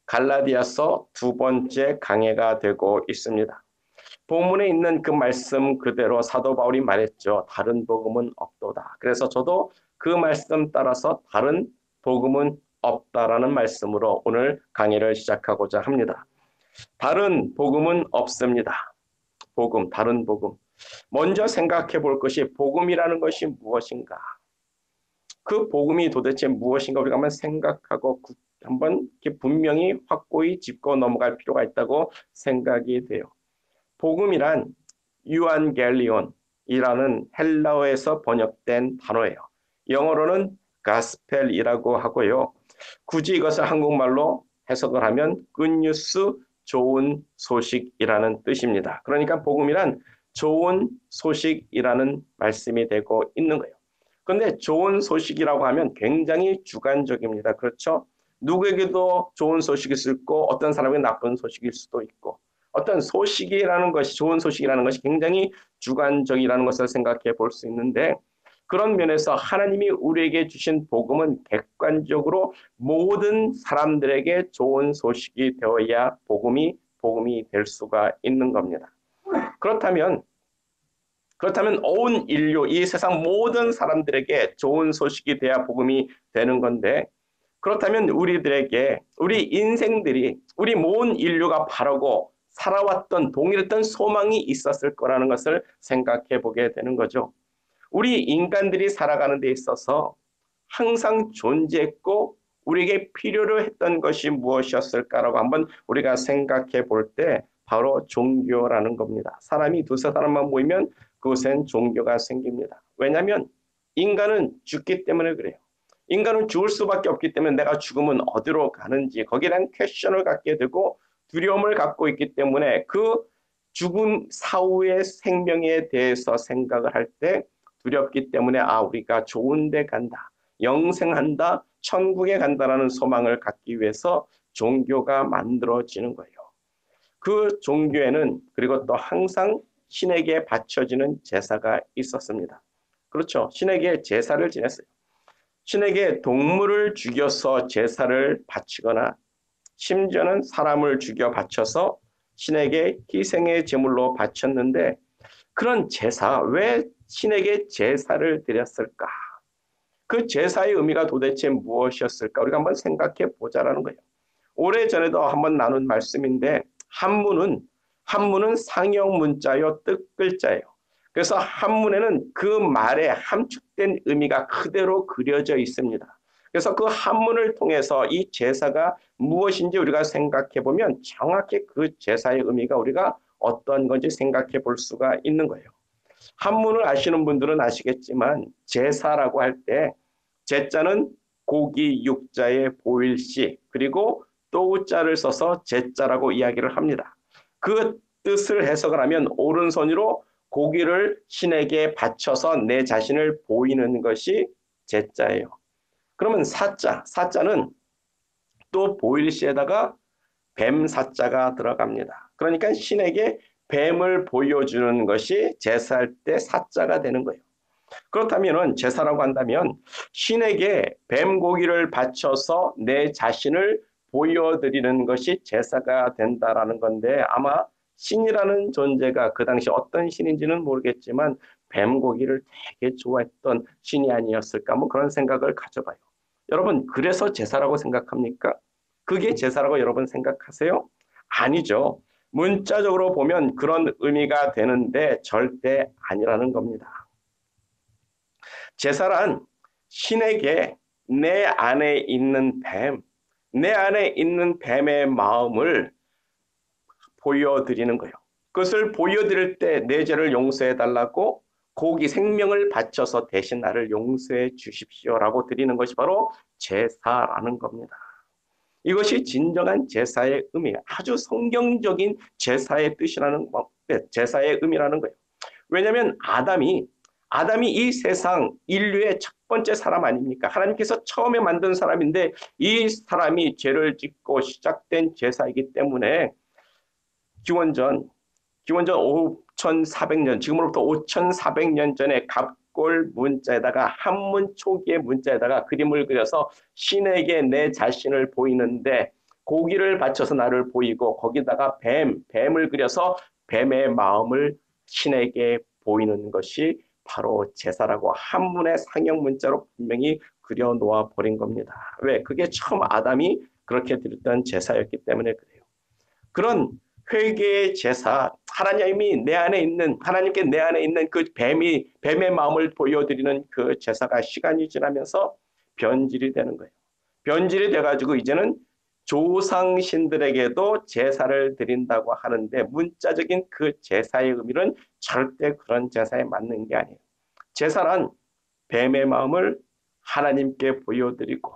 갈라디아서 두 번째 강해가 되고 있습니다. 본문에 있는 그 말씀 그대로 사도 바울이 말했죠. 다른 복음은 없도다. 그래서 저도 그 말씀 따라서 다른 복음은 없다라는 말씀으로 오늘 강의를 시작하고자 합니다. 다른 복음은 없습니다. 복음, 다른 복음. 먼저 생각해 볼 것이 복음이라는 것이 무엇인가? 그 복음이 도대체 무엇인가 우리가 한번 생각하고 한번 분명히 확고히 짚고 넘어갈 필요가 있다고 생각이 돼요. 복음이란 유안겔리온이라는 헬라어에서 번역된 단어예요. 영어로는 가스펠이라고 하고요. 굳이 이것을 한국말로 해석을 하면 굿뉴스, 좋은 소식이라는 뜻입니다. 그러니까 복음이란 좋은 소식이라는 말씀이 되고 있는 거예요. 그런데 좋은 소식이라고 하면 굉장히 주관적입니다. 그렇죠? 누구에게도 좋은 소식일 수 있고 어떤 사람에게 나쁜 소식일 수도 있고 어떤 소식이라는 것이 좋은 소식이라는 것이 굉장히 주관적이라는 것을 생각해 볼 수 있는데 그런 면에서 하나님이 우리에게 주신 복음은 객관적으로 모든 사람들에게 좋은 소식이 되어야 복음이 될 수가 있는 겁니다. 그렇다면 온 인류, 이 세상 모든 사람들에게 좋은 소식이 돼야 복음이 되는 건데 그렇다면 우리 인생들이 우리 모든 인류가 바라고 살아왔던 동일했던 소망이 있었을 거라는 것을 생각해 보게 되는 거죠. 우리 인간들이 살아가는 데 있어서 항상 존재했고 우리에게 필요로 했던 것이 무엇이었을까라고 한번 우리가 생각해 볼 때 바로 종교라는 겁니다. 사람이 두세 사람만 모이면 그곳엔 종교가 생깁니다. 왜냐하면 인간은 죽기 때문에 그래요. 인간은 죽을 수밖에 없기 때문에 내가 죽으면 어디로 가는지 거기에 대한 퀘션을 갖게 되고 두려움을 갖고 있기 때문에 그 죽음 사후의 생명에 대해서 생각을 할 때 두렵기 때문에 우리가 좋은 데 간다. 영생한다. 천국에 간다라는 소망을 갖기 위해서 종교가 만들어지는 거예요. 그 종교에는 그리고 또 항상 신에게 바쳐지는 제사가 있었습니다. 그렇죠. 신에게 제사를 지냈어요. 신에게 동물을 죽여서 제사를 바치거나 심지어는 사람을 죽여 바쳐서 신에게 희생의 제물로 바쳤는데 그런 제사, 왜 신에게 제사를 드렸을까? 그 제사의 의미가 도대체 무엇이었을까? 우리가 한번 생각해 보자라는 거예요. 오래전에도 한번 나눈 말씀인데 한문은 상형 문자요, 뜻 글자예요. 그래서 한문에는 그 말에 함축된 의미가 그대로 그려져 있습니다. 그래서 그 한문을 통해서 이 제사가 무엇인지 우리가 생각해 보면 정확히 그 제사의 의미가 우리가 어떤 건지 생각해 볼 수가 있는 거예요. 한문을 아시는 분들은 아시겠지만 제사라고 할 때 제자는 고기 육자의 보일시 그리고 또자를 써서 제자라고 이야기를 합니다. 그 뜻을 해석을 하면 오른손으로 고기를 신에게 바쳐서 내 자신을 보이는 것이 제자예요. 그러면 사자는 또 보일시에다가 뱀 사자가 들어갑니다. 그러니까 신에게 뱀을 보여주는 것이 제사할 때 사자가 되는 거예요. 그렇다면 제사라고 한다면 신에게 뱀 고기를 바쳐서 내 자신을 보여드리는 것이 제사가 된다라는 건데 아마 신이라는 존재가 그 당시 어떤 신인지는 모르겠지만 뱀 고기를 되게 좋아했던 신이 아니었을까 뭐 그런 생각을 가져봐요. 여러분 그래서 제사라고 생각합니까? 그게 제사라고 여러분 생각하세요? 아니죠. 문자적으로 보면 그런 의미가 되는데 절대 아니라는 겁니다. 제사란 신에게 내 안에 있는 뱀의 마음을 보여드리는 거예요. 그것을 보여드릴 때 내 죄를 용서해 달라고 고기 생명을 바쳐서 대신 나를 용서해 주십시오라고 드리는 것이 바로 제사라는 겁니다. 이것이 진정한 제사의 의미, 아주 성경적인 제사의 뜻이라는 제사의 의미라는 거예요. 왜냐하면 아담이 이 세상 인류의 첫 번째 사람 아닙니까? 하나님께서 처음에 만든 사람인데 이 사람이 죄를 짓고 시작된 제사이기 때문에 기원전 5,400년, 지금으로부터 5,400년 전에 갑골 문자에다가 한문 초기의 문자에다가 그림을 그려서 신에게 내 자신을 보이는데 고기를 바쳐서 나를 보이고 거기다가 뱀을 그려서 뱀의 마음을 신에게 보이는 것이 바로 제사라고 한문의 상형 문자로 분명히 그려놓아 버린 겁니다. 왜? 그게 처음 아담이 그렇게 드렸던 제사였기 때문에 그래요. 그런 회개의 제사, 하나님께 내 안에 있는 그 뱀의 마음을 보여드리는 그 제사가 시간이 지나면서 변질이 되는 거예요. 변질이 돼가지고 이제는 조상신들에게도 제사를 드린다고 하는데 문자적인 그 제사의 의미는 절대 그런 제사에 맞는 게 아니에요. 제사란 뱀의 마음을 하나님께 보여드리고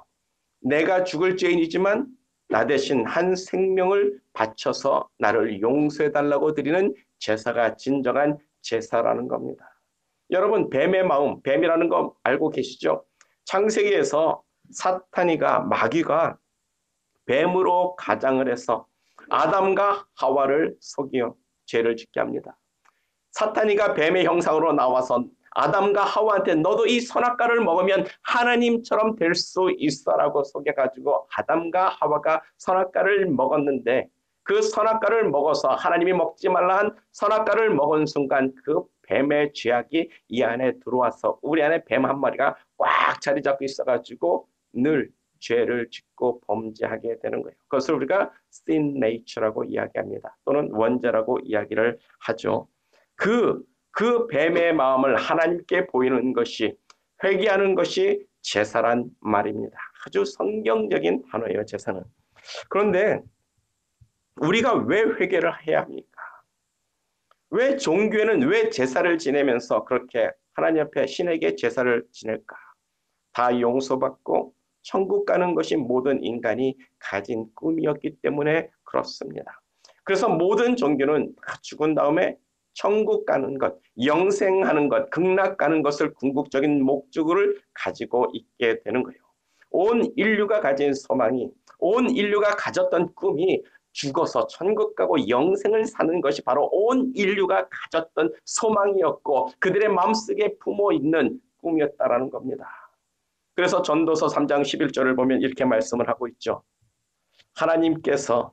내가 죽을 죄인이지만 나 대신 한 생명을 바쳐서 나를 용서해달라고 드리는 제사가 진정한 제사라는 겁니다. 여러분 뱀의 마음, 뱀이라는 거 알고 계시죠? 창세기에서 마귀가 뱀으로 가장을 해서 아담과 하와를 속여 죄를 짓게 합니다. 사탄이가 뱀의 형상으로 나와서 아담과 하와한테 너도 이 선악과를 먹으면 하나님처럼 될 수 있어라고 속여가지고 아담과 하와가 선악과를 먹었는데 그 선악과를 먹어서 하나님이 먹지 말라 한 선악과를 먹은 순간 그 뱀의 죄악이 이 안에 들어와서 우리 안에 뱀 한 마리가 꽉 자리 잡고 있어가지고 늘 죄를 짓고 범죄하게 되는 거예요. 그것을 우리가 sin nature라고 이야기합니다. 또는 원죄라고 이야기를 하죠. 그 뱀의 마음을 하나님께 보이는 것이 회개하는 것이 제사란 말입니다. 아주 성경적인 단어예요, 제사는. 그런데 우리가 왜 회개를 해야 합니까? 왜 종교에는 왜 제사를 지내면서 그렇게 하나님 앞에 신에게 제사를 지낼까? 다 용서받고 천국 가는 것이 모든 인간이 가진 꿈이었기 때문에 그렇습니다. 그래서 모든 종교는 죽은 다음에 천국 가는 것, 영생하는 것, 극락 가는 것을 궁극적인 목적을 가지고 있게 되는 거예요. 온 인류가 가진 소망이, 온 인류가 가졌던 꿈이 죽어서 천국 가고 영생을 사는 것이 바로 온 인류가 가졌던 소망이었고 그들의 마음속에 품어 있는 꿈이었다라는 겁니다. 그래서 전도서 3장 11절을 보면 이렇게 말씀을 하고 있죠. 하나님께서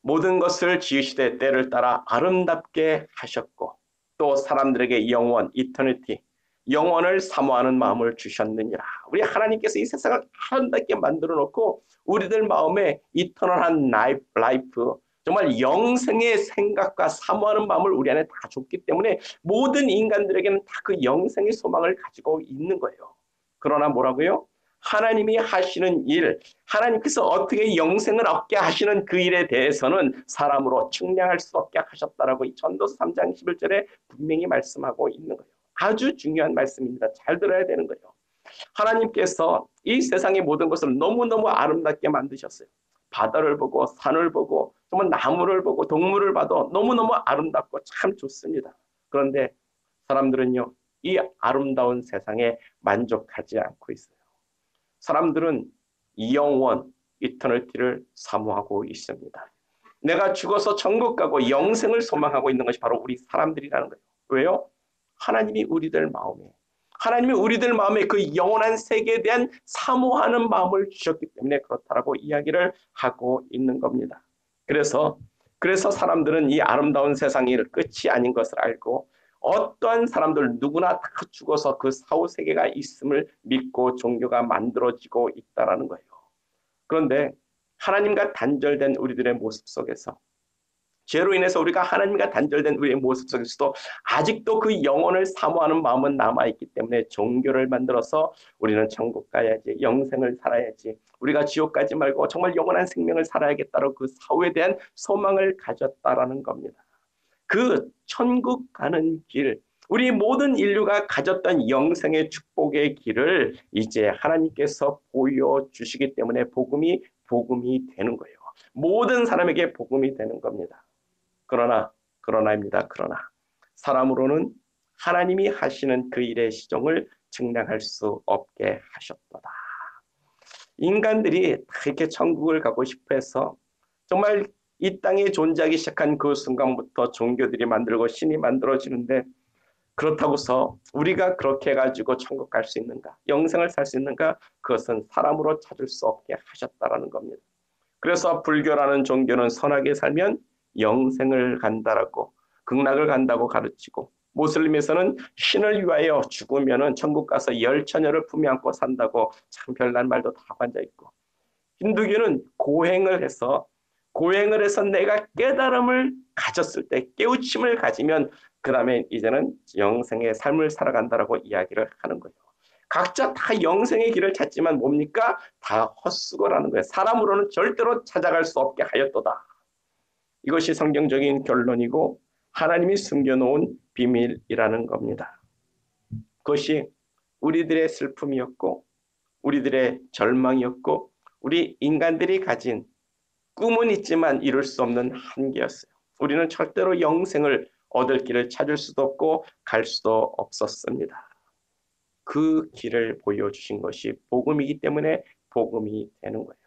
모든 것을 지으시되 때를 따라 아름답게 하셨고 또 사람들에게 영원, 이터니티, 영원을 사모하는 마음을 주셨느니라. 우리 하나님께서 이 세상을 아름답게 만들어 놓고 우리들 마음에 이터널한 라이프, 정말 영생의 생각과 사모하는 마음을 우리 안에 다 줬기 때문에 모든 인간들에게는 다 그 영생의 소망을 가지고 있는 거예요. 그러나 뭐라고요? 하나님이 하시는 일, 하나님께서 어떻게 영생을 얻게 하시는 그 일에 대해서는 사람으로 측량할 수 없게 하셨다라고 이 전도서 3장 11절에 분명히 말씀하고 있는 거예요. 아주 중요한 말씀입니다. 잘 들어야 되는 거예요. 하나님께서 이 세상의 모든 것을 너무너무 아름답게 만드셨어요. 바다를 보고 산을 보고 정말 나무를 보고 동물을 봐도 너무너무 아름답고 참 좋습니다. 그런데 사람들은요, 이 아름다운 세상에 만족하지 않고 있어요. 사람들은 영원, 이터널티를 사모하고 있습니다. 내가 죽어서 천국 가고 영생을 소망하고 있는 것이 바로 우리 사람들이라는 거예요. 왜요? 하나님이 우리들 마음에 그 영원한 세계에 대한 사모하는 마음을 주셨기 때문에 그렇다라고 이야기를 하고 있는 겁니다. 그래서 사람들은 이 아름다운 세상이 끝이 아닌 것을 알고 어떠한 사람들 누구나 다 죽어서 그 사후세계가 있음을 믿고 종교가 만들어지고 있다는 거예요. 그런데 하나님과 단절된 우리들의 모습 속에서 죄로 인해서 우리가 하나님과 단절된 우리의 모습 속에서도 아직도 그 영혼을 사모하는 마음은 남아있기 때문에 종교를 만들어서 우리는 천국 가야지, 영생을 살아야지, 우리가 지옥 가지 말고 정말 영원한 생명을 살아야겠다고 그 사후에 대한 소망을 가졌다라는 겁니다. 그 천국 가는 길, 우리 모든 인류가 가졌던 영생의 축복의 길을 이제 하나님께서 보여주시기 때문에 복음이 되는 거예요. 모든 사람에게 복음이 되는 겁니다. 그러나 사람으로는 하나님이 하시는 그 일의 시종을 증량할 수 없게 하셨도다. 인간들이 이렇게 천국을 가고 싶어 해서 정말 이 땅에 존재하기 시작한 그 순간부터 종교들이 만들고 신이 만들어지는데 그렇다고서 우리가 그렇게 해가지고 천국 갈 수 있는가? 영생을 살 수 있는가? 그것은 사람으로 찾을 수 없게 하셨다라는 겁니다. 그래서 불교라는 종교는 선하게 살면 영생을 간다라고, 극락을 간다고 가르치고, 모슬림에서는 신을 위하여 죽으면은 천국 가서 열 처녀를 품에 안고 산다고 참 별난 말도 다 관자 있고, 힌두교는 고행을 해서 내가 깨달음을 가졌을 때, 깨우침을 가지면 그 다음에 이제는 영생의 삶을 살아간다라고 이야기를 하는 거예요. 각자 다 영생의 길을 찾지만 뭡니까? 다 헛수고라는 거예요. 사람으로는 절대로 찾아갈 수 없게 하였도다. 이것이 성경적인 결론이고 하나님이 숨겨놓은 비밀이라는 겁니다. 그것이 우리들의 슬픔이었고 우리들의 절망이었고 우리 인간들이 가진 꿈은 있지만 이룰 수 없는 한계였어요. 우리는 절대로 영생을 얻을 길을 찾을 수도 없고 갈 수도 없었습니다. 그 길을 보여주신 것이 복음이기 때문에 복음이 되는 거예요.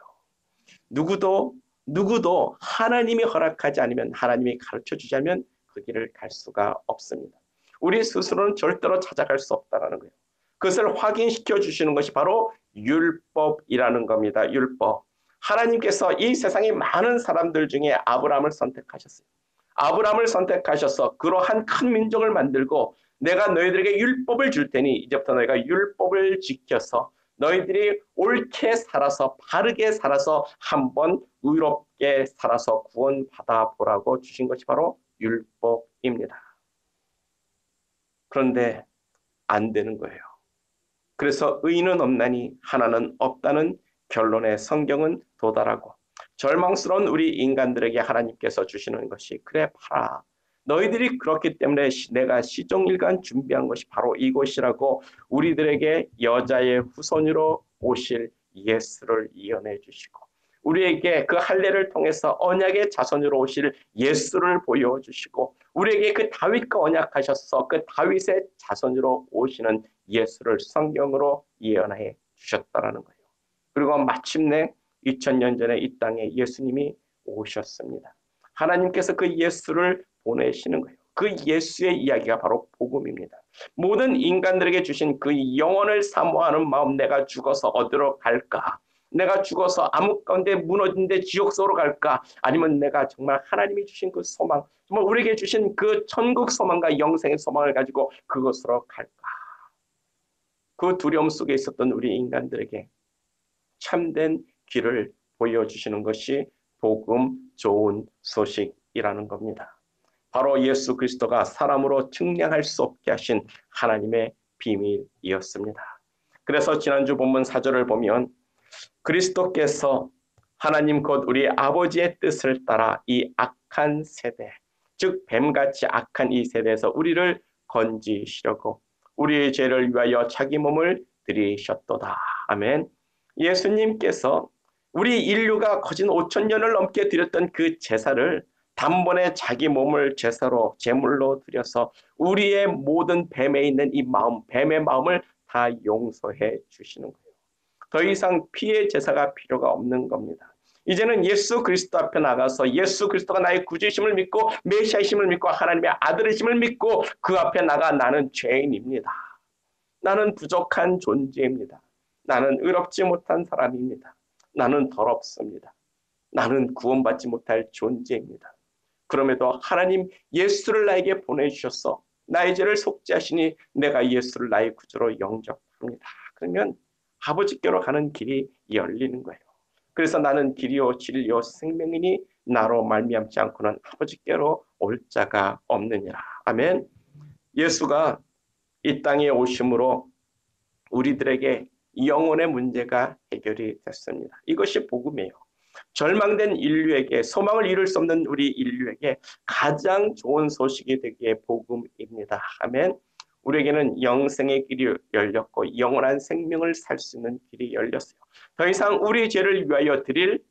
누구도 하나님이 허락하지 않으면, 하나님이 가르쳐주지 않으면 그 길을 갈 수가 없습니다. 우리 스스로는 절대로 찾아갈 수 없다는 거예요. 그것을 확인시켜 주시는 것이 바로 율법이라는 겁니다. 율법. 하나님께서 이 세상의 많은 사람들 중에 아브라함을 선택하셨어요. 아브라함을 선택하셔서 그러한 큰 민족을 만들고 내가 너희들에게 율법을 줄 테니 이제부터 너희가 율법을 지켜서 너희들이 옳게 살아서 바르게 살아서 한번 의롭게 살아서 구원받아 보라고 주신 것이 바로 율법입니다. 그런데 안 되는 거예요. 그래서 의인은 없나니 하나는 없다는 결론에 성경은 도달하고 절망스러운 우리 인간들에게 하나님께서 주시는 것이 그래 봐라. 너희들이 그렇기 때문에 내가 시종일관 준비한 것이 바로 이곳이라고 우리들에게 여자의 후손으로 오실 예수를 예언해 주시고 우리에게 그 할례를 통해서 언약의 자손으로 오실 예수를 보여주시고 우리에게 그 다윗과 언약하셔서 그 다윗의 자손으로 오시는 예수를 성경으로 예언해 주셨다라는 거예요. 그리고 마침내 2000년 전에 이 땅에 예수님이 오셨습니다. 하나님께서 그 예수를 보내시는 거예요. 그 예수의 이야기가 바로 복음입니다. 모든 인간들에게 주신 그 영혼을 사모하는 마음, 내가 죽어서 어디로 갈까? 내가 죽어서 암흑 가운데 무너진 데 지옥서로 갈까? 아니면 내가 정말 하나님이 주신 그 소망, 정말 우리에게 주신 그 천국 소망과 영생의 소망을 가지고 그곳으로 갈까? 그 두려움 속에 있었던 우리 인간들에게 참된 길을 보여주시는 것이 복음 좋은 소식이라는 겁니다. 바로 예수 그리스도가 사람으로 측량할 수 없게 하신 하나님의 비밀이었습니다. 그래서 지난주 본문 4절을 보면 그리스도께서 하나님 곧 우리 아버지의 뜻을 따라 이 악한 세대, 즉 뱀같이 악한 이 세대에서 우리를 건지시려고 우리의 죄를 위하여 자기 몸을 들이셨도다. 아멘. 예수님께서 우리 인류가 거진 5,000년을 넘게 드렸던 그 제사를 단번에 자기 몸을 제사로 제물로 드려서 우리의 모든 뱀에 있는 이 마음, 뱀의 마음을 다 용서해 주시는 거예요. 더 이상 피의 제사가 필요가 없는 겁니다. 이제는 예수 그리스도 앞에 나가서 예수 그리스도가 나의 구주이심을 믿고 메시아이심을 믿고 하나님의 아들이심을 믿고 그 앞에 나가 나는 죄인입니다. 나는 부족한 존재입니다. 나는 의롭지 못한 사람입니다. 나는 더럽습니다. 나는 구원받지 못할 존재입니다. 그럼에도 하나님 예수를 나에게 보내주셔서 나의 죄를 속죄하시니 내가 예수를 나의 구주로 영접합니다. 그러면 아버지께로 가는 길이 열리는 거예요. 그래서 나는 길이요 진리요 생명이니 나로 말미암지 않고는 아버지께로 올 자가 없느니라. 아멘. 예수가 이 땅에 오심으로 우리들에게 영혼의 문제가 해결이 됐습니다. 이것이 복음이에요. 절망된 인류에게, 소망을 이룰 수 없는 우리 인류에게 가장 좋은 소식이 되기에 복음입니다. 아멘. 우리에게는 영생의 길이 열렸고 영원한 생명을 살 수 있는 길이 열렸어요. 더 이상 우리 죄를 위하여 드릴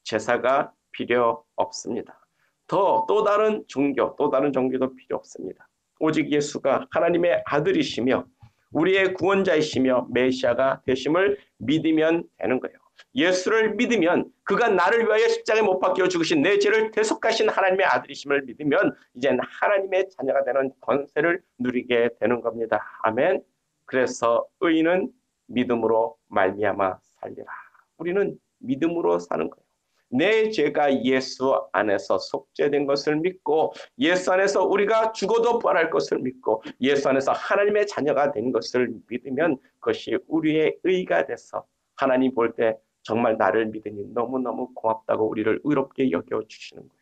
제사가 필요 없습니다. 또 다른 종교도 필요 없습니다. 오직 예수가 하나님의 아들이시며 우리의 구원자이시며 메시아가 되심을 믿으면 되는 거예요. 예수를 믿으면 그가 나를 위하여 십자가에 못 박혀 죽으신 내 죄를 대속하신 하나님의 아들이심을 믿으면 이제는 하나님의 자녀가 되는 권세를 누리게 되는 겁니다. 아멘. 그래서 의인은 믿음으로 말미암아 살리라. 우리는 믿음으로 사는 거예요. 내 죄가 예수 안에서 속죄된 것을 믿고 예수 안에서 우리가 죽어도 부활할 것을 믿고 예수 안에서 하나님의 자녀가 된 것을 믿으면 그것이 우리의 의가 돼서 하나님 볼 때 정말 나를 믿으니 너무너무 고맙다고 우리를 의롭게 여겨주시는 거예요.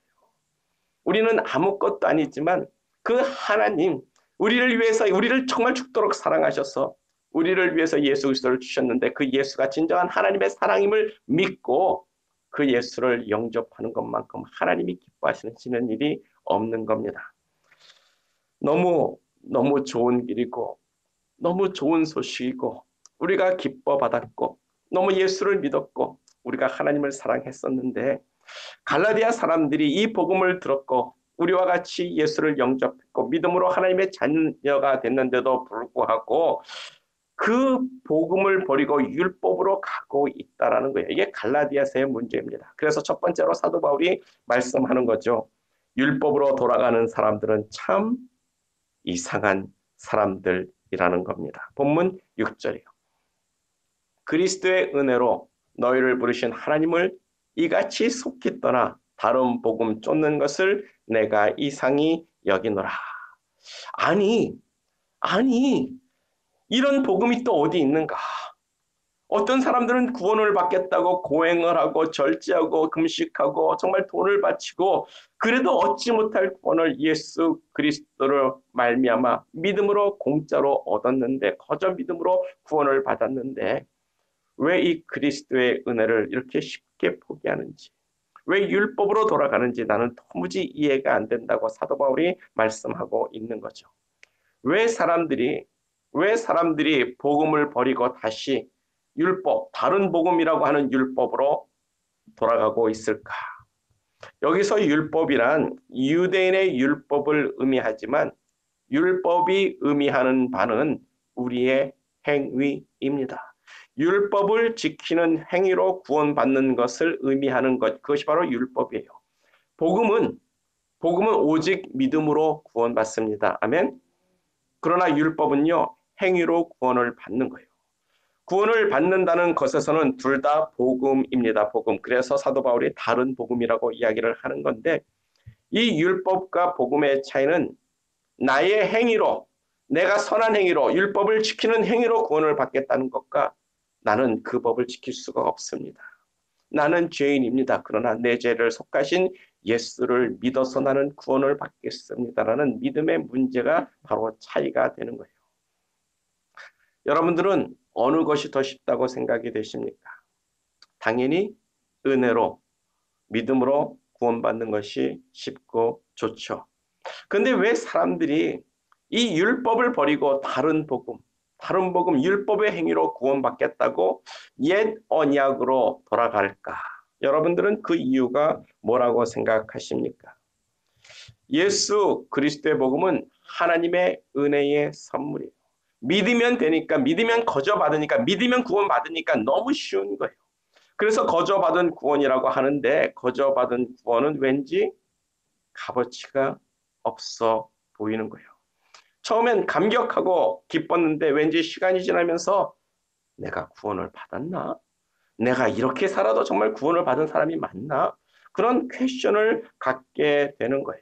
우리는 아무것도 아니지만 그 하나님, 우리를 위해서 우리를 정말 죽도록 사랑하셔서 우리를 위해서 예수 그리스도를 주셨는데 그 예수가 진정한 하나님의 사랑임을 믿고 그 예수를 영접하는 것만큼 하나님이 기뻐하시는 일이 없는 겁니다. 너무 좋은 길이고 너무 좋은 소식이고 우리가 기뻐 받았고 너무 예수를 믿었고 우리가 하나님을 사랑했었는데 갈라디아 사람들이 이 복음을 들었고 우리와 같이 예수를 영접했고 믿음으로 하나님의 자녀가 됐는데도 불구하고 그 복음을 버리고 율법으로 가고 있다라는 거예요. 이게 갈라디아서의 문제입니다. 그래서 첫 번째로 사도 바울이 말씀하는 거죠. 율법으로 돌아가는 사람들은 참 이상한 사람들이라는 겁니다. 본문 6절이요. 그리스도의 은혜로 너희를 부르신 하나님을 이같이 속히 떠나 다른 복음 쫓는 것을 내가 이상히 여기노라. 아니 이런 복음이 또 어디 있는가? 어떤 사람들은 구원을 받겠다고 고행을 하고 절제하고 금식하고 정말 돈을 바치고 그래도 얻지 못할 구원을 예수 그리스도를 말미암아 믿음으로 공짜로 얻었는데 거저 믿음으로 구원을 받았는데 왜 이 그리스도의 은혜를 이렇게 쉽게 포기하는지 왜 율법으로 돌아가는지 나는 도무지 이해가 안 된다고 사도 바울이 말씀하고 있는 거죠. 왜 사람들이 복음을 버리고 다시 율법, 다른 복음이라고 하는 율법으로 돌아가고 있을까? 여기서 율법이란 유대인의 율법을 의미하지만 율법이 의미하는 바는 우리의 행위입니다. 율법을 지키는 행위로 구원받는 것을 의미하는 것, 그것이 바로 율법이에요. 복음은 오직 믿음으로 구원받습니다. 아멘. 그러나 율법은요, 행위로 구원을 받는 거예요. 구원을 받는다는 것에서는 둘 다 복음입니다. 복음. 그래서 사도 바울이 다른 복음이라고 이야기를 하는 건데 이 율법과 복음의 차이는 나의 행위로 내가 선한 행위로 율법을 지키는 행위로 구원을 받겠다는 것과 나는 그 법을 지킬 수가 없습니다. 나는 죄인입니다. 그러나 내 죄를 속하신 예수를 믿어서 나는 구원을 받겠습니다라는 믿음의 문제가 바로 차이가 되는 거예요. 여러분들은 어느 것이 더 쉽다고 생각이 되십니까? 당연히 은혜로 믿음으로 구원받는 것이 쉽고 좋죠. 그런데 왜 사람들이 이 율법을 버리고 다른 복음, 율법의 행위로 구원받겠다고 옛 언약으로 돌아갈까? 여러분들은 그 이유가 뭐라고 생각하십니까? 예수 그리스도의 복음은 하나님의 은혜의 선물이에요. 믿으면 되니까, 믿으면 거저 받으니까, 믿으면 구원 받으니까 너무 쉬운 거예요. 그래서 거저 받은 구원이라고 하는데 거저 받은 구원은 왠지 값어치가 없어 보이는 거예요. 처음엔 감격하고 기뻤는데 왠지 시간이 지나면서 내가 구원을 받았나? 내가 이렇게 살아도 정말 구원을 받은 사람이 맞나? 그런 퀘션을 갖게 되는 거예요.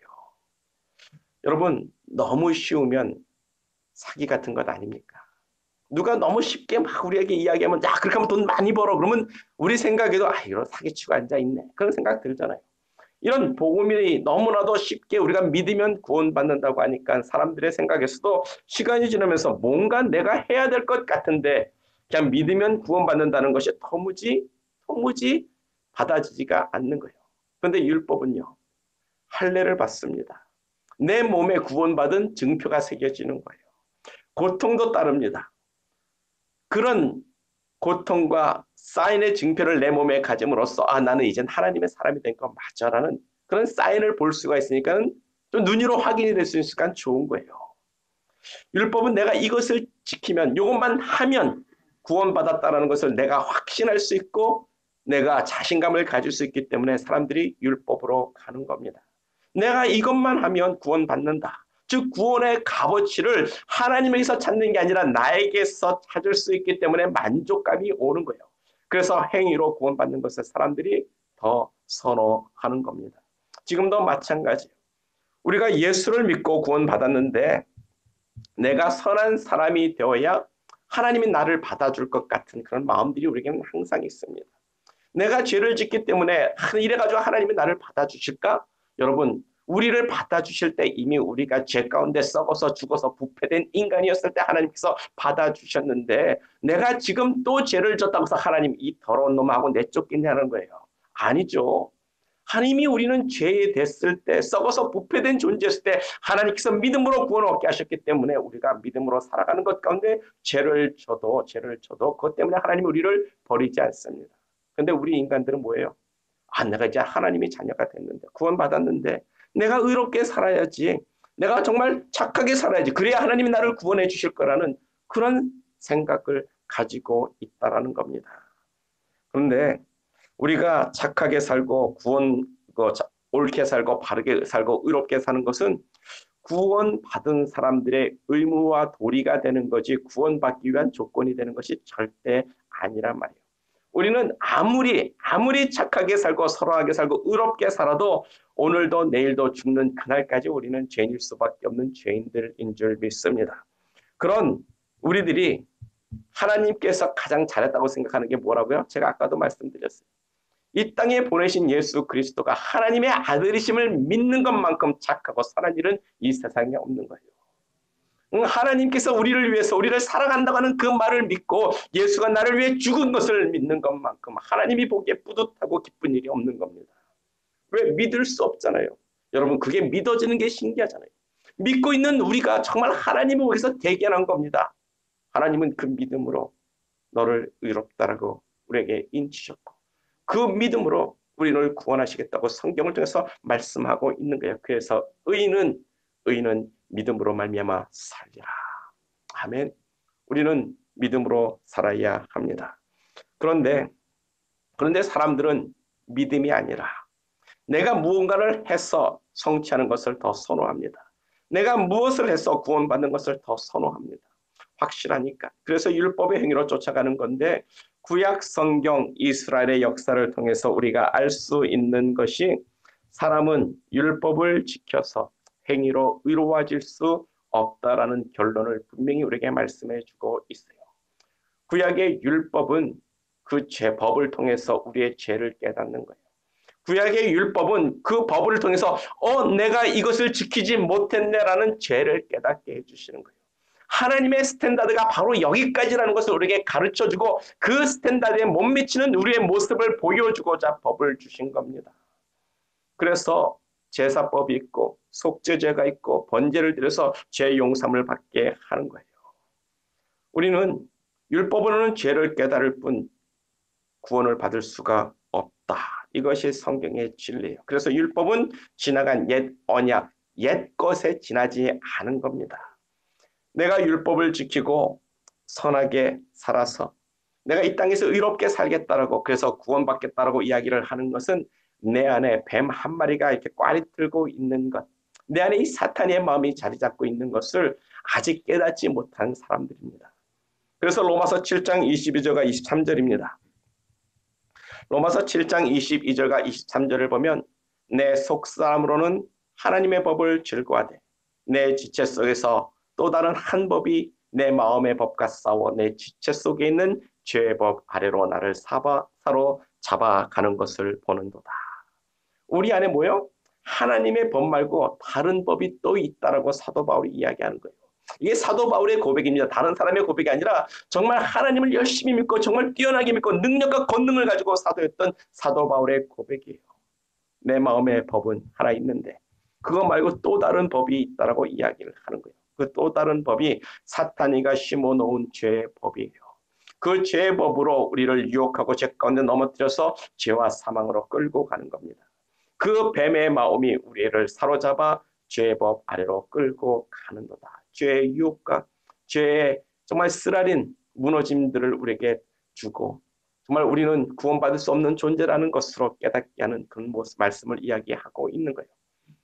여러분, 너무 쉬우면 사기 같은 것 아닙니까? 누가 너무 쉽게 막 우리에게 이야기하면 야 그렇게 하면 돈 많이 벌어 그러면 우리 생각에도 이런 사기치고 앉아있네 그런 생각 들잖아요. 이런 복음이 너무나도 쉽게 우리가 믿으면 구원받는다고 하니까 사람들의 생각에서도 시간이 지나면서 뭔가 내가 해야 될 것 같은데 그냥 믿으면 구원받는다는 것이 도무지 받아지지가 않는 거예요. 그런데 율법은요. 할례를 받습니다. 내 몸에 구원받은 증표가 새겨지는 거예요. 고통도 따릅니다. 그런 고통과 사인의 증표를 내 몸에 가짐으로써 나는 이젠 하나님의 사람이 된 거 맞아라는 그런 사인을 볼 수가 있으니까 좀 눈으로 확인이 될 수 있으니까 좋은 거예요. 율법은 내가 이것을 지키면 이것만 하면 구원받았다는 것을 내가 확신할 수 있고 내가 자신감을 가질 수 있기 때문에 사람들이 율법으로 가는 겁니다. 내가 이것만 하면 구원받는다. 즉 구원의 값어치를 하나님에게서 찾는 게 아니라 나에게서 찾을 수 있기 때문에 만족감이 오는 거예요. 그래서 행위로 구원받는 것을 사람들이 더 선호하는 겁니다. 지금도 마찬가지예요. 우리가 예수를 믿고 구원받았는데 내가 선한 사람이 되어야 하나님이 나를 받아줄 것 같은 그런 마음들이 우리에게는 항상 있습니다. 내가 죄를 짓기 때문에 이래가지고 하나님이 나를 받아주실까? 여러분, 우리를 받아주실 때 이미 우리가 죄 가운데 썩어서 죽어서 부패된 인간이었을 때 하나님께서 받아주셨는데 내가 지금 또 죄를 졌다고 해서 하나님 이 더러운 놈하고 내쫓겠냐는 거예요. 아니죠. 하나님이 우리는 죄에 됐을 때 썩어서 부패된 존재였을 때 하나님께서 믿음으로 구원을 얻게 하셨기 때문에 우리가 믿음으로 살아가는 것 가운데 죄를 져도 그것 때문에 하나님이 우리를 버리지 않습니다. 근데 우리 인간들은 뭐예요? 내가 이제 하나님의 자녀가 됐는데 구원받았는데 내가 의롭게 살아야지. 내가 정말 착하게 살아야지. 그래야 하나님이 나를 구원해 주실 거라는 그런 생각을 가지고 있다라는 겁니다. 그런데 우리가 착하게 살고 옳게 살고 바르게 살고 의롭게 사는 것은 구원받은 사람들의 의무와 도리가 되는 거지 구원받기 위한 조건이 되는 것이 절대 아니란 말이에요. 우리는 아무리 착하게 살고 선하게 살고 의롭게 살아도 오늘도 내일도 죽는 그날까지 우리는 죄인일 수밖에 없는 죄인들인 줄 믿습니다. 그런 우리들이 하나님께서 가장 잘했다고 생각하는 게 뭐라고요? 제가 아까도 말씀드렸어요. 이 땅에 보내신 예수 그리스도가 하나님의 아들이심을 믿는 것만큼 착하고 선한 일은 이 세상에 없는 거예요. 하나님께서 우리를 위해서 우리를 사랑한다고 하는 그 말을 믿고 예수가 나를 위해 죽은 것을 믿는 것만큼 하나님이 보기에 뿌듯하고 기쁜 일이 없는 겁니다. 왜? 믿을 수 없잖아요. 여러분 그게 믿어지는 게 신기하잖아요. 믿고 있는 우리가 정말 하나님을 위해서 대견한 겁니다. 하나님은 그 믿음으로 너를 의롭다라고 우리에게 인치셨고 그 믿음으로 우리를 구원하시겠다고 성경을 통해서 말씀하고 있는 거예요. 그래서 의인은 믿음으로 말미암아 살리라. 아멘. 우리는 믿음으로 살아야 합니다. 그런데 사람들은 믿음이 아니라 내가 무언가를 해서 성취하는 것을 더 선호합니다. 내가 무엇을 해서 구원받는 것을 더 선호합니다. 확실하니까. 그래서 율법의 행위로 쫓아가는 건데 구약 성경 이스라엘의 역사를 통해서 우리가 알 수 있는 것이 사람은 율법을 지켜서 행위로 의로워질 수 없다라는 결론을 분명히 우리에게 말씀해 주고 있어요. 구약의 율법은 그 법을 통해서 우리의 죄를 깨닫는 거예요. 구약의 율법은 그 법을 통해서 내가 이것을 지키지 못했네라는 죄를 깨닫게 해주시는 거예요. 하나님의 스탠다드가 바로 여기까지라는 것을 우리에게 가르쳐주고 그 스탠다드에 못 미치는 우리의 모습을 보여주고자 법을 주신 겁니다. 그래서 제사법이 있고 속죄제가 있고 번제를 드려서 죄 용서를 받게 하는 거예요. 우리는 율법으로는 죄를 깨달을 뿐 구원을 받을 수가 없다. 이것이 성경의 진리예요. 그래서 율법은 지나간 옛 언약, 옛 것에 지나지 않은 겁니다. 내가 율법을 지키고 선하게 살아서 내가 이 땅에서 의롭게 살겠다라고 그래서 구원받겠다라고 이야기를 하는 것은 내 안에 뱀 한 마리가 이렇게 꽈리 들고 있는 것, 내 안에 이 사탄의 마음이 자리 잡고 있는 것을 아직 깨닫지 못한 사람들입니다. 그래서 로마서 7장 22절과 23절입니다. 로마서 7장 22절과 23절을 보면 내 속사람으로는 하나님의 법을 즐거워하되 내 지체 속에서 또 다른 한 법이 내 마음의 법과 싸워 내 지체 속에 있는 죄의 법 아래로 나를 사로잡아가는 것을 보는도다. 우리 안에 뭐요? 하나님의 법 말고 다른 법이 또 있다라고 사도 바울이 이야기하는 거예요. 이게 사도 바울의 고백입니다. 다른 사람의 고백이 아니라 정말 하나님을 열심히 믿고 정말 뛰어나게 믿고 능력과 권능을 가지고 사도였던 사도 바울의 고백이에요. 내 마음의 법은 하나 있는데 그거 말고 또 다른 법이 있다라고 이야기를 하는 거예요. 그 또 다른 법이 사탄이가 심어놓은 죄의 법이에요. 그 죄의 법으로 우리를 유혹하고 죄 가운데 넘어뜨려서 죄와 사망으로 끌고 가는 겁니다. 그 뱀의 마음이 우리를 사로잡아 죄의 법 아래로 끌고 가는도다. 죄의 유혹과 죄의 정말 쓰라린 무너짐들을 우리에게 주고 정말 우리는 구원받을 수 없는 존재라는 것으로 깨닫게 하는 그런 말씀을 이야기하고 있는 거예요.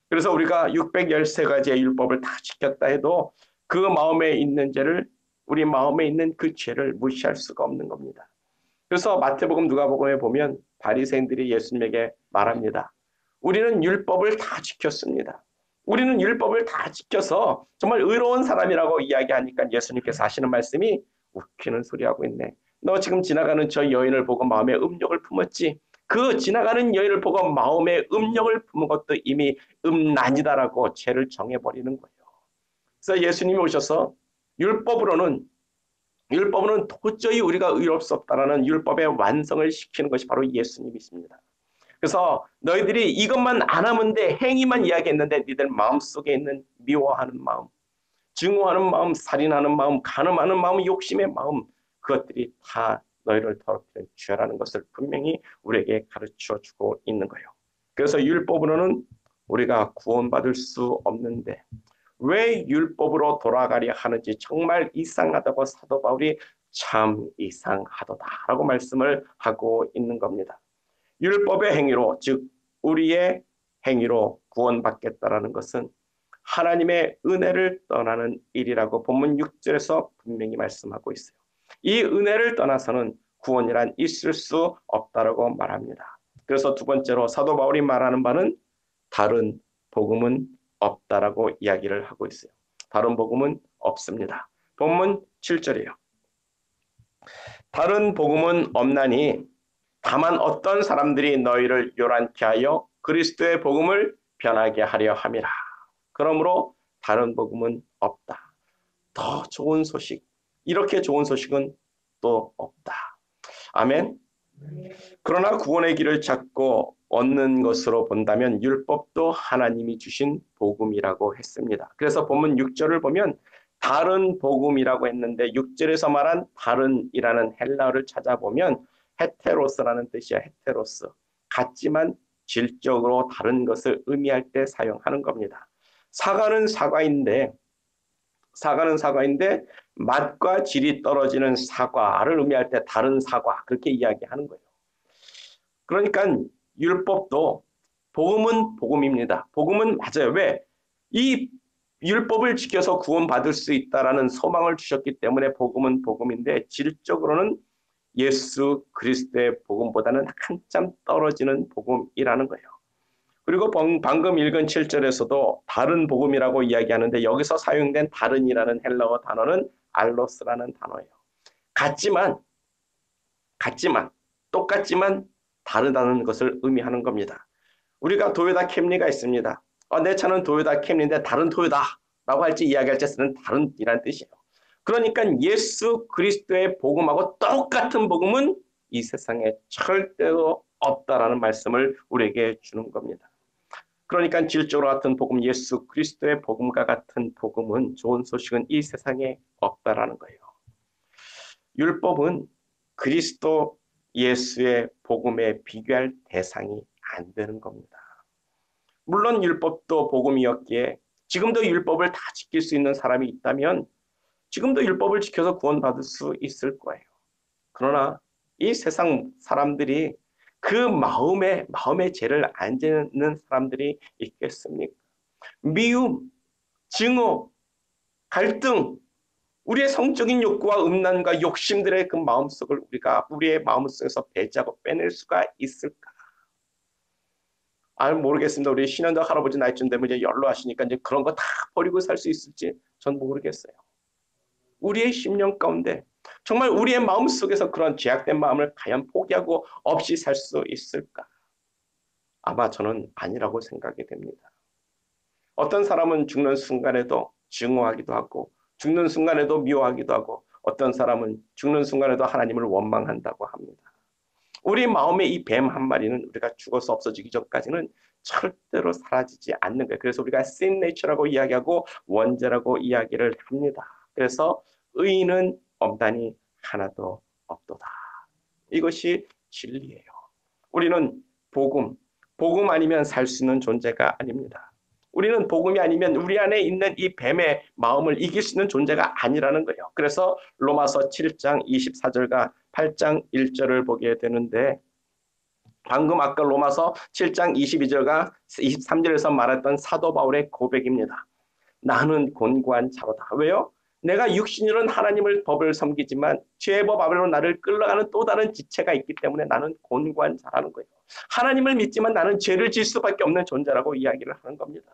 그래서 우리가 613가지의 율법을 다 지켰다 해도 그 마음에 있는 죄를, 우리 마음에 있는 그 죄를 무시할 수가 없는 겁니다. 그래서 마태복음, 누가복음에 보면 바리새인들이 예수님에게 말합니다. 우리는 율법을 다 지켰습니다. 우리는 율법을 다 지켜서 정말 의로운 사람이라고 이야기하니까 예수님께서 하시는 말씀이 웃기는 소리하고 있네. 너 지금 지나가는 저 여인을 보고 마음에 음욕을 품었지. 그 지나가는 여인을 보고 마음에 음욕을 품은 것도 이미 음란이다라고 죄를 정해버리는 거예요. 그래서 예수님이 오셔서 율법으로는 도저히 우리가 의롭 수 없다라는 율법의 완성을 시키는 것이 바로 예수님이십니다. 그래서 너희들이 이것만 안 하면 돼, 행위만 이야기했는데 니들 마음속에 있는 미워하는 마음, 증오하는 마음, 살인하는 마음, 간음하는 마음, 욕심의 마음, 그것들이 다 너희를 더럽히는 죄라는 것을 분명히 우리에게 가르쳐 주고 있는 거예요. 그래서 율법으로는 우리가 구원받을 수 없는데 왜 율법으로 돌아가려 하는지 정말 이상하다고 사도 바울이 참 이상하도다라고 말씀을 하고 있는 겁니다. 율법의 행위로, 즉 우리의 행위로 구원받겠다라는 것은 하나님의 은혜를 떠나는 일이라고 본문 6절에서 분명히 말씀하고 있어요. 이 은혜를 떠나서는 구원이란 있을 수 없다라고 말합니다. 그래서 두 번째로 사도 바울이 말하는 바는 다른 복음은 없다라고 이야기를 하고 있어요. 다른 복음은 없습니다. 본문 7절이에요. 다른 복음은 없나니 다만 어떤 사람들이 너희를 요란케 하여 그리스도의 복음을 변하게 하려 함이라. 그러므로 다른 복음은 없다. 더 좋은 소식, 이렇게 좋은 소식은 또 없다. 아멘. 그러나 구원의 길을 찾고 얻는 것으로 본다면 율법도 하나님이 주신 복음이라고 했습니다. 그래서 본문 6절을 보면 다른 복음이라고 했는데 6절에서 말한 다른이라는 헬라어를 찾아보면 헤테로스라는 뜻이야. 헤테로스. 같지만 질적으로 다른 것을 의미할 때 사용하는 겁니다. 사과는 사과인데 맛과 질이 떨어지는 사과를 의미할 때 다른 사과, 그렇게 이야기하는 거예요. 그러니까 율법도 복음은 복음입니다. 복음은 맞아요. 왜? 이 율법을 지켜서 구원받을 수 있다라는 소망을 주셨기 때문에 복음은 복음인데 질적으로는 예수 그리스도의 복음보다는 한참 떨어지는 복음이라는 거예요. 그리고 방금 읽은 7절에서도 다른 복음이라고 이야기하는데 여기서 사용된 다른이라는 헬라어 단어는 알로스라는 단어예요. 같지만 똑같지만 다르다는 것을 의미하는 겁니다. 우리가 도요타 캠리가 있습니다. 내 차는 도요타 캠리인데 다른 도요타라고 할지 이야기할 때 쓰는 다른이라는 뜻이에요. 그러니까 예수 그리스도의 복음하고 똑같은 복음은 이 세상에 절대로 없다라는 말씀을 우리에게 주는 겁니다. 그러니까 질적으로 같은 복음, 예수 그리스도의 복음과 같은 복음은, 좋은 소식은 이 세상에 없다라는 거예요. 율법은 그리스도 예수의 복음에 비교할 대상이 안 되는 겁니다. 물론 율법도 복음이었기에 지금도 율법을 다 지킬 수 있는 사람이 있다면 지금도 율법을 지켜서 구원받을 수 있을 거예요. 그러나 이 세상 사람들이 그 마음의 죄를 안 지는 사람들이 있겠습니까? 미움, 증오, 갈등, 우리의 성적인 욕구와 음란과 욕심들의 그 마음속을 우리의 마음속에서 배제하고 빼낼 수가 있을까? 모르겠습니다. 우리 신현덕 할아버지 나이쯤 되면 이제 연로하시니까 이제 그런 거 다 버리고 살 수 있을지 전 모르겠어요. 우리의 심령 가운데 정말 우리의 마음속에서 그런 죄악된 마음을 과연 포기하고 없이 살 수 있을까? 아마 저는 아니라고 생각이 됩니다. 어떤 사람은 죽는 순간에도 증오하기도 하고 죽는 순간에도 미워하기도 하고 어떤 사람은 죽는 순간에도 하나님을 원망한다고 합니다. 우리 마음의 이 뱀 한 마리는 우리가 죽어서 없어지기 전까지는 절대로 사라지지 않는 거예요. 그래서 우리가 sin nature라고 이야기하고 원죄라고 이야기를 합니다. 그래서 의인은 없다니 하나도 없도다. 이것이 진리예요. 우리는 복음 아니면 살 수 있는 존재가 아닙니다. 우리는 복음이 아니면 우리 안에 있는 이 뱀의 마음을 이길 수 있는 존재가 아니라는 거예요. 그래서 로마서 7장 24절과 8장 1절을 보게 되는데 방금 아까 로마서 7장 22절과 23절에서 말했던 사도 바울의 고백입니다. 나는 곤고한 자로다. 왜요? 내가 육신으로는 하나님을 법을 섬기지만 죄의 법 아래로 나를 끌어가는 또 다른 지체가 있기 때문에 나는 곤고한 자라는 거예요. 하나님을 믿지만 나는 죄를 질 수밖에 없는 존재라고 이야기를 하는 겁니다.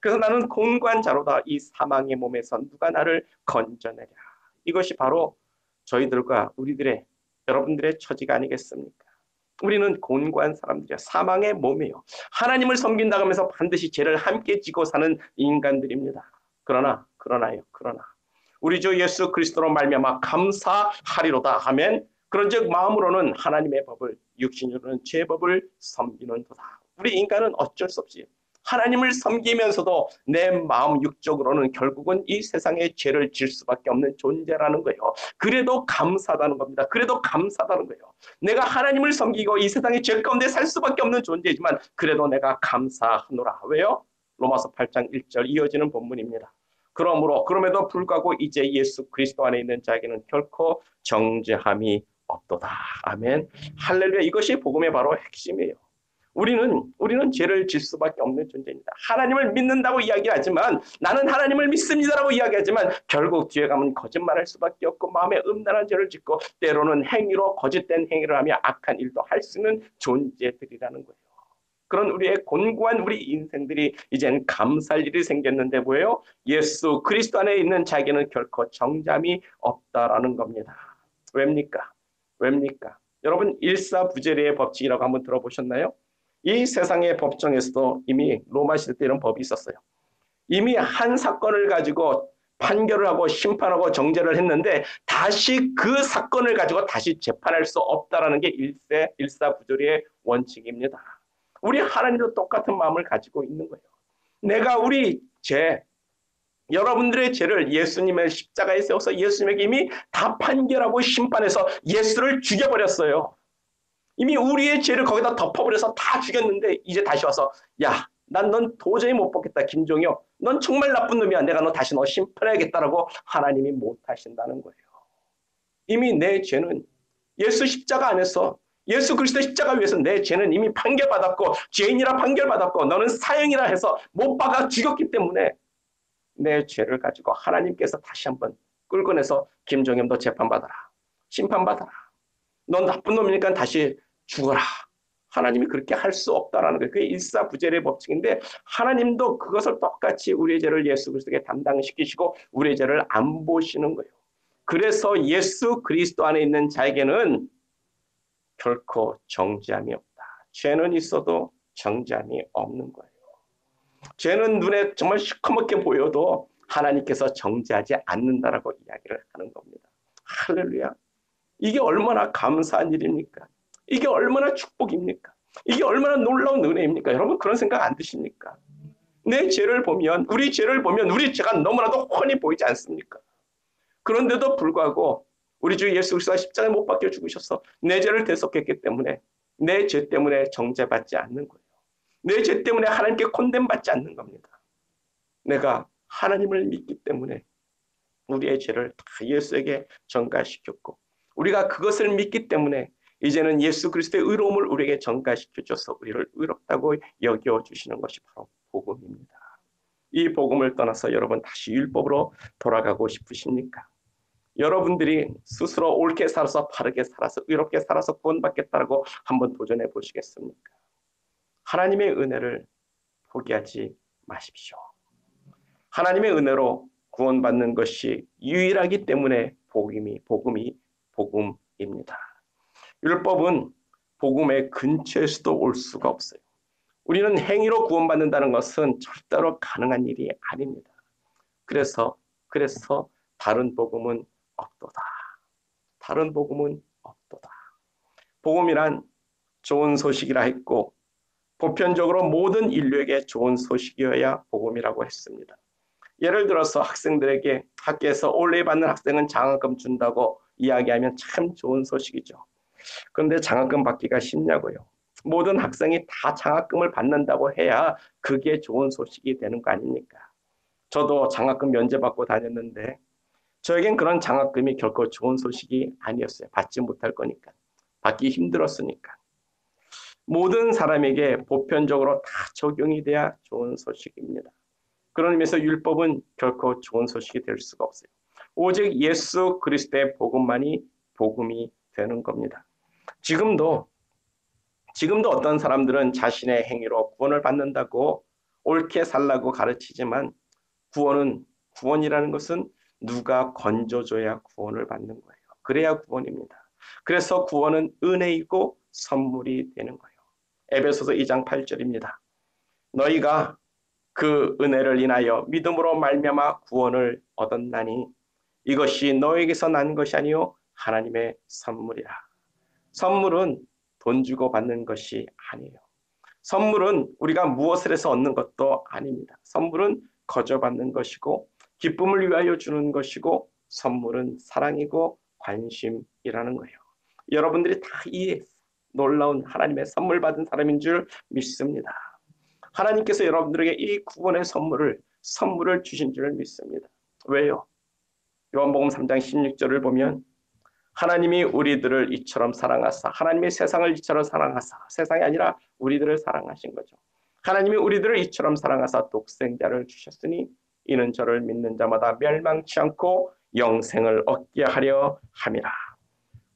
그래서 나는 곤고한 자로다. 이 사망의 몸에서 누가 나를 건져내랴. 이것이 바로 저희들과 우리들의 여러분들의 처지가 아니겠습니까? 우리는 곤고한 사람들이야. 사망의 몸이에요. 하나님을 섬긴다고 하면서 반드시 죄를 함께 지고 사는 인간들입니다. 그러나 우리 주 예수 그리스도로 말미암아 감사하리로다 하면 그런즉 마음으로는 하나님의 법을 육신으로는 죄 법을 섬기는도다. 우리 인간은 어쩔 수 없이 하나님을 섬기면서도 내 마음 육적으로는 결국은 이 세상에 죄를 질 수밖에 없는 존재라는 거예요. 그래도 감사하다는 겁니다. 그래도 감사하다는 거예요. 내가 하나님을 섬기고 이 세상의 죄 가운데 살 수밖에 없는 존재이지만 그래도 내가 감사하노라. 왜요? 로마서 8장 1절 이어지는 본문입니다. 그럼에도 불구하고 이제 예수 그리스도 안에 있는 자에게는 결코 정죄함이 없도다. 아멘. 할렐루야. 이것이 복음의 바로 핵심이에요. 우리는 죄를 질 수밖에 없는 존재입니다. 하나님을 믿는다고 이야기하지만 나는 하나님을 믿습니다라고 이야기하지만 결국 뒤에 가면 거짓말할 수밖에 없고 마음에 음란한 죄를 짓고 때로는 행위로 거짓된 행위를 하며 악한 일도 할 수 있는 존재들이라는 거예요. 그런 우리의 곤고한 우리 인생들이 이제는 감사할 일이 생겼는데 뭐예요? 예수 그리스도 안에 있는 자에게는 결코 정잠이 없다라는 겁니다. 왜입니까? 여러분 일사부재리의 법칙이라고 한번 들어보셨나요? 이 세상의 법정에서도 이미 로마 시대 때 이런 법이 있었어요. 이미 한 사건을 가지고 판결을 하고 심판하고 정죄를 했는데 다시 그 사건을 가지고 다시 재판할 수 없다라는 게 일사부조리의 원칙입니다. 우리 하나님도 똑같은 마음을 가지고 있는 거예요. 내가 우리 여러분들의 죄를 예수님의 십자가에 세워서 예수님에게 이미 다 판결하고 심판해서 예수를 죽여버렸어요. 이미 우리의 죄를 거기다 덮어버려서 다 죽였는데 이제 다시 와서 야, 난 넌 도저히 못 보겠다. 김종혁, 넌 정말 나쁜 놈이야. 내가 다시 너 심판해야겠다라고 하나님이 못하신다는 거예요. 이미 내 죄는 예수 십자가 안에서 예수 그리스도 십자가 위에서 내 죄는 이미 판결받았고 죄인이라 판결받았고 너는 사형이라 해서 못 박아 죽였기 때문에 내 죄를 가지고 하나님께서 다시 한번 끌고 내서 김종혁 너 재판받아라. 심판받아라. 넌 나쁜 놈이니까 다시 죽어라. 하나님이 그렇게 할 수 없다라는 거예요. 그게 일사부재의 법칙인데 하나님도 그것을 똑같이 우리의 죄를 예수 그리스도에게 담당시키시고 우리의 죄를 안 보시는 거예요. 그래서 예수 그리스도 안에 있는 자에게는 결코 정죄함이 없다. 죄는 있어도 정죄함이 없는 거예요. 죄는 눈에 정말 시커멓게 보여도 하나님께서 정죄하지 않는다라고 이야기를 하는 겁니다. 할렐루야. 이게 얼마나 감사한 일입니까? 이게 얼마나 축복입니까? 이게 얼마나 놀라운 은혜입니까? 여러분 그런 생각 안 드십니까? 내 죄를 보면 우리 죄가 너무나도 훤히 보이지 않습니까? 그런데도 불구하고 우리 주 예수 그리스도가 십자가에 못 박혀 죽으셔서 내 죄를 대속했기 때문에 내 죄 때문에 정죄받지 않는 거예요. 내 죄 때문에 하나님께 콘덴받지 않는 겁니다. 내가 하나님을 믿기 때문에 우리의 죄를 다 예수에게 전가시켰고 우리가 그것을 믿기 때문에 이제는 예수 그리스도의 의로움을 우리에게 전가시켜줘서 우리를 의롭다고 여겨주시는 것이 바로 복음입니다. 이 복음을 떠나서 여러분 다시 율법으로 돌아가고 싶으십니까? 여러분들이 스스로 옳게 살아서 바르게 살아서 의롭게 살아서 구원받겠다고 한번 도전해 보시겠습니까? 하나님의 은혜를 포기하지 마십시오. 하나님의 은혜로 구원받는 것이 유일하기 때문에 복음이 복음입니다. 율법은 복음의 근처에서도 올 수가 없어요. 우리는 행위로 구원받는다는 것은 절대로 가능한 일이 아닙니다. 그래서 다른 복음은 없도다. 다른 복음은 없도다. 복음이란 좋은 소식이라 했고 보편적으로 모든 인류에게 좋은 소식이어야 복음이라고 했습니다. 예를 들어서 학생들에게 학교에서 올레 받는 학생은 장학금 준다고 이야기하면 참 좋은 소식이죠. 그런데 장학금 받기가 쉽냐고요. 모든 학생이 다 장학금을 받는다고 해야 그게 좋은 소식이 되는 거 아닙니까? 저도 장학금 면제받고 다녔는데 저에겐 그런 장학금이 결코 좋은 소식이 아니었어요. 받지 못할 거니까. 받기 힘들었으니까. 모든 사람에게 보편적으로 다 적용이 돼야 좋은 소식입니다. 그런 의미에서 율법은 결코 좋은 소식이 될 수가 없어요. 오직 예수 그리스도의 복음만이 복음이 되는 겁니다. 지금도 어떤 사람들은 자신의 행위로 구원을 받는다고 옳게 살라고 가르치지만 구원이라는 것은 누가 건져줘야 구원을 받는 거예요. 그래야 구원입니다. 그래서 구원은 은혜이고 선물이 되는 거예요. 에베소서 2장 8절입니다. 너희가 그 은혜를 인하여 믿음으로 말미암아 구원을 얻었나니 이것이 너에게서 난 것이 아니요 하나님의 선물이라. 선물은 돈 주고 받는 것이 아니에요. 선물은 우리가 무엇을 해서 얻는 것도 아닙니다. 선물은 거저 받는 것이고 기쁨을 위하여 주는 것이고 선물은 사랑이고 관심이라는 거예요. 여러분들이 다 이 놀라운 하나님의 선물 받은 사람인 줄 믿습니다. 하나님께서 여러분들에게 이 구원의 선물을 주신 줄 믿습니다. 왜요? 요한복음 3장 16절을 보면 하나님이 우리들을 이처럼 사랑하사 하나님이 세상을 이처럼 사랑하사 세상이 아니라 우리들을 사랑하신 거죠. 하나님이 우리들을 이처럼 사랑하사 독생자를 주셨으니 이는 저를 믿는 자마다 멸망치 않고 영생을 얻게 하려 함이라.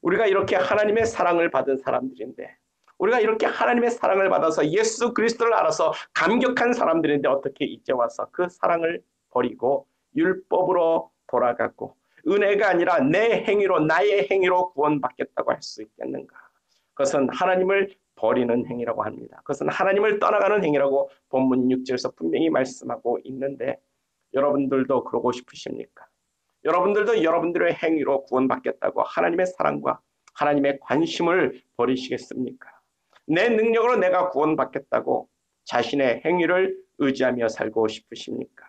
우리가 이렇게 하나님의 사랑을 받은 사람들인데 우리가 이렇게 하나님의 사랑을 받아서 예수 그리스도를 알아서 감격한 사람들인데 어떻게 이제 와서 그 사랑을 버리고 율법으로 돌아가고 은혜가 아니라 내 행위로 나의 행위로 구원받겠다고 할 수 있겠는가? 그것은 하나님을 버리는 행위라고 합니다. 그것은 하나님을 떠나가는 행위라고 본문 6절에서 분명히 말씀하고 있는데 여러분들도 그러고 싶으십니까? 여러분들도 여러분들의 행위로 구원받겠다고 하나님의 사랑과 하나님의 관심을 버리시겠습니까? 내 능력으로 내가 구원받겠다고 자신의 행위를 의지하며 살고 싶으십니까?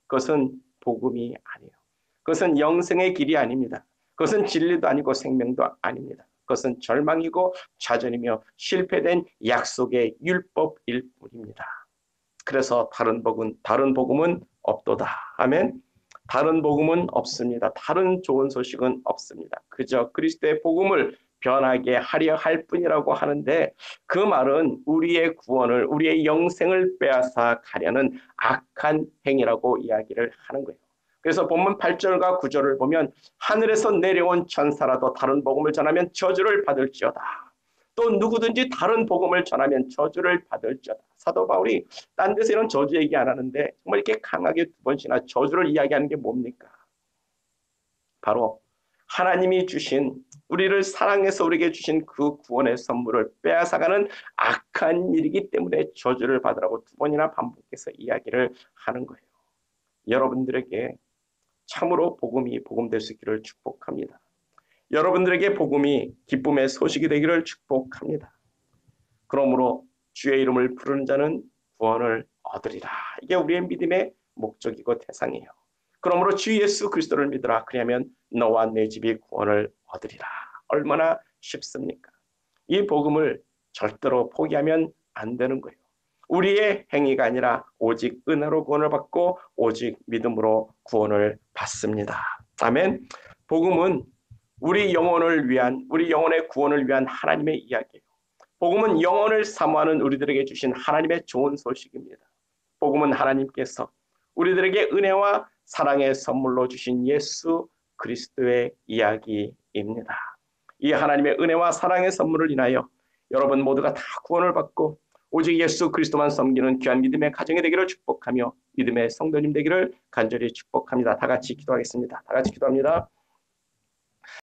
그것은 복음이 아니에요. 그것은 영생의 길이 아닙니다. 그것은 진리도 아니고 생명도 아닙니다. 그것은 절망이고 좌절이며 실패된 약속의 율법일 뿐입니다. 그래서 다른 복음은 없도다. 아멘. 다른 복음은 없습니다. 다른 좋은 소식은 없습니다. 그저 그리스도의 복음을 변하게 하려 할 뿐이라고 하는데 그 말은 우리의 구원을 우리의 영생을 빼앗아 가려는 악한 행위라고 이야기를 하는 거예요. 그래서 본문 8절과 9절을 보면 하늘에서 내려온 천사라도 다른 복음을 전하면 저주를 받을지어다. 또 누구든지 다른 복음을 전하면 저주를 받을지어다. 사도 바울이 딴 데서 이런 저주 얘기 안 하는데 정말 이렇게 강하게 두 번씩이나 저주를 이야기하는 게 뭡니까? 바로 하나님이 주신 우리를 사랑해서 우리에게 주신 그 구원의 선물을 빼앗아가는 악한 일이기 때문에 저주를 받으라고 두 번이나 반복해서 이야기를 하는 거예요. 여러분들에게 참으로 복음이 복음될 수 있기를 축복합니다. 여러분들에게 복음이 기쁨의 소식이 되기를 축복합니다. 그러므로 주의 이름을 부르는 자는 구원을 얻으리라. 이게 우리의 믿음의 목적이고 대상이에요. 그러므로 주 예수 그리스도를 믿으라. 그리하면 너와 내 집이 구원을 얻으리라. 얼마나 쉽습니까? 이 복음을 절대로 포기하면 안 되는 거예요. 우리의 행위가 아니라 오직 은혜로 구원을 받고 오직 믿음으로 구원을 받습니다. 아멘. 복음은 우리 영혼의 구원을 위한 하나님의 이야기예요. 복음은 영혼을 사모하는 우리들에게 주신 하나님의 좋은 소식입니다. 복음은 하나님께서 우리들에게 은혜와 사랑의 선물로 주신 예수 그리스도의 이야기입니다. 이 하나님의 은혜와 사랑의 선물을 인하여 여러분 모두가 다 구원을 받고 오직 예수 그리스도만 섬기는 귀한 믿음의 가정이 되기를 축복하며 믿음의 성도님 되기를 간절히 축복합니다. 다 같이 기도하겠습니다. 다 같이 기도합니다.